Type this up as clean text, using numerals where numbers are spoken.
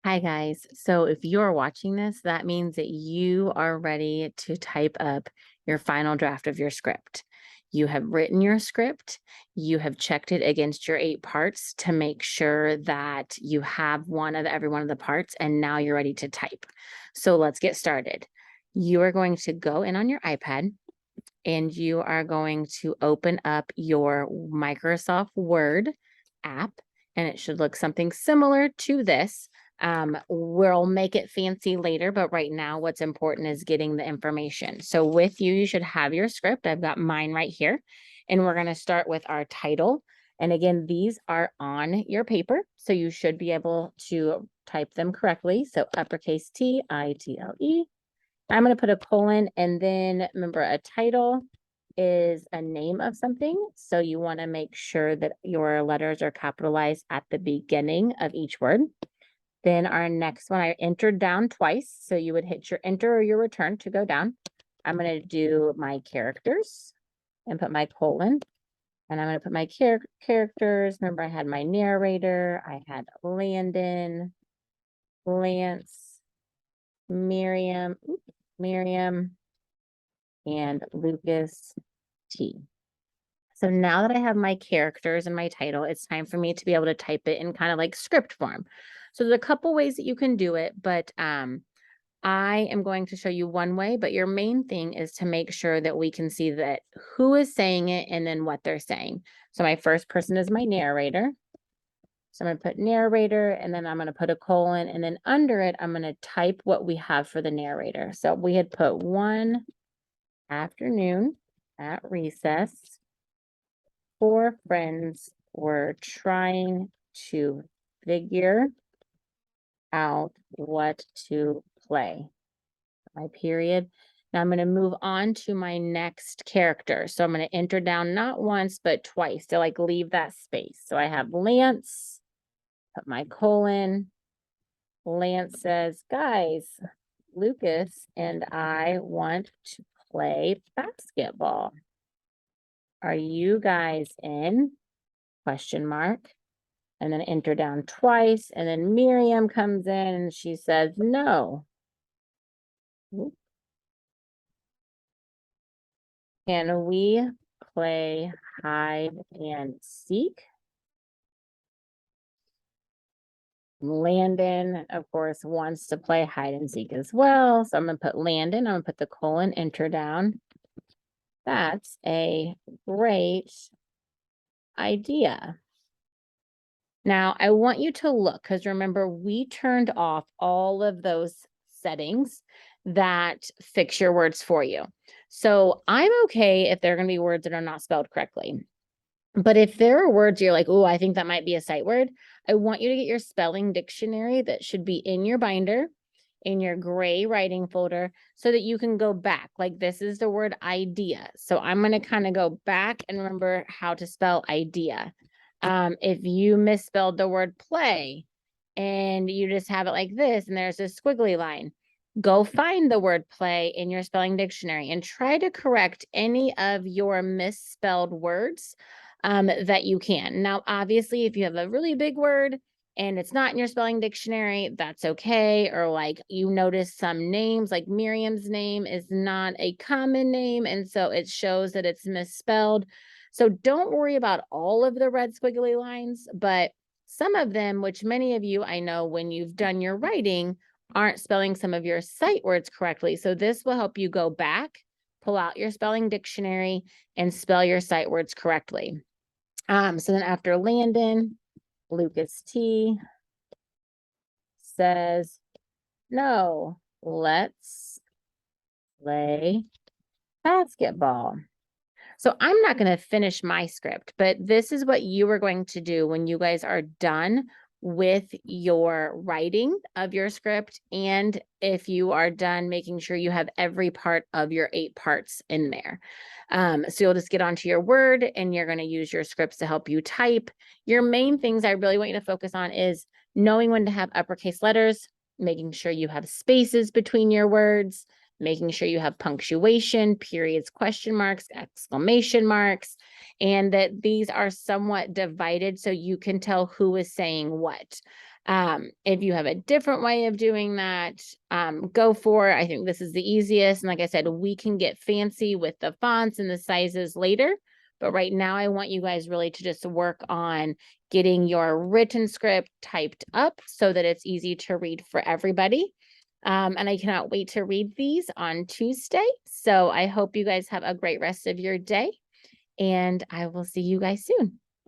Hi, guys. So if you're watching this, that means that you are ready to type up your final draft of your script. You have written your script, you have checked it against your 8 parts to make sure that you have one of every one of the parts, and now you're ready to type. So let's get started. You are going to go in on your iPad and you are going to open up your Microsoft Word app, and it should look something similar to this. We'll make it fancy later, but right now, what's important is getting the information. So, with you, you should have your script. I've got mine right here, and we're going to start with our title. And again, these are on your paper, so you should be able to type them correctly. So, uppercase T-I-T-L-E. I'm going to put a colon, and then remember, a title is a name of something. So you want to make sure that your letters are capitalized at the beginning of each word. Then our next one, I entered down twice. So you would hit your enter or your return to go down. I'm going to do my characters and put my colon. And I'm going to put my characters. Remember, I had my narrator. I had Landon, Lance, Miriam, and Lucas T. So now that I have my characters and my title, it's time for me to be able to type it in kind of like script form. So there's a couple ways that you can do it, but I am going to show you one way, but your main thing is to make sure that we can see that who is saying it and then what they're saying. So my first person is my narrator. So I'm going to put narrator, and then I'm going to put a colon, and then under it, I'm going to type what we have for the narrator. So we had put one afternoon at recess, 4 friends were trying to figure out what to play. My period. Now I'm going to move on to my next character. So I'm going to enter down not once, but twice to like leave that space. So I have Lance, put my colon. Lance says, guys, Lucas and I want to play basketball. Are you guys in? Question mark. And then enter down twice. And then Miriam comes in and she says, no. Can we play hide and seek? Landon, of course, wants to play hide and seek as well. So I'm going to put Landon. I'm going to put the colon, enter down. That's a great idea. Now, I want you to look, because remember, we turned off all of those settings that fix your words for you. So I'm okay if there are going to be words that are not spelled correctly. But if there are words you're like, oh, I think that might be a sight word, I want you to get your spelling dictionary that should be in your binder, in your gray writing folder, so that you can go back. Like, this is the word idea. So I'm going to kind of go back and remember how to spell idea. If you misspelled the word play and you just have it like this, and there's a squiggly line, go find the word play in your spelling dictionary and try to correct any of your misspelled words that you can. Now, obviously, if you have a really big word and it's not in your spelling dictionary, that's okay. Or like you notice some names, like Miriam's name is not a common name, and so it shows that it's misspelled. So don't worry about all of the red squiggly lines, but some of them, which many of you I know when you've done your writing, aren't spelling some of your sight words correctly. So this will help you go back, pull out your spelling dictionary, and spell your sight words correctly. So then after Landon, Lucas T says, no, let's play basketball. So I'm not going to finish my script, but this is what you are going to do when you guys are done with your writing of your script. And if you are done making sure you have every part of your 8 parts in there. So you'll just get onto your Word and you're going to use your scripts to help you type. Your main things I really want you to focus on is knowing when to have uppercase letters, making sure you have spaces between your words, making sure you have punctuation, periods, question marks, exclamation marks, and that these are somewhat divided so you can tell who is saying what. If you have a different way of doing that, go for it. I think this is the easiest. And like I said, we can get fancy with the fonts and the sizes later. But right now, I want you guys really to just work on getting your written script typed up so that it's easy to read for everybody. And I cannot wait to read these on Tuesday. So I hope you guys have a great rest of your day. And I will see you guys soon.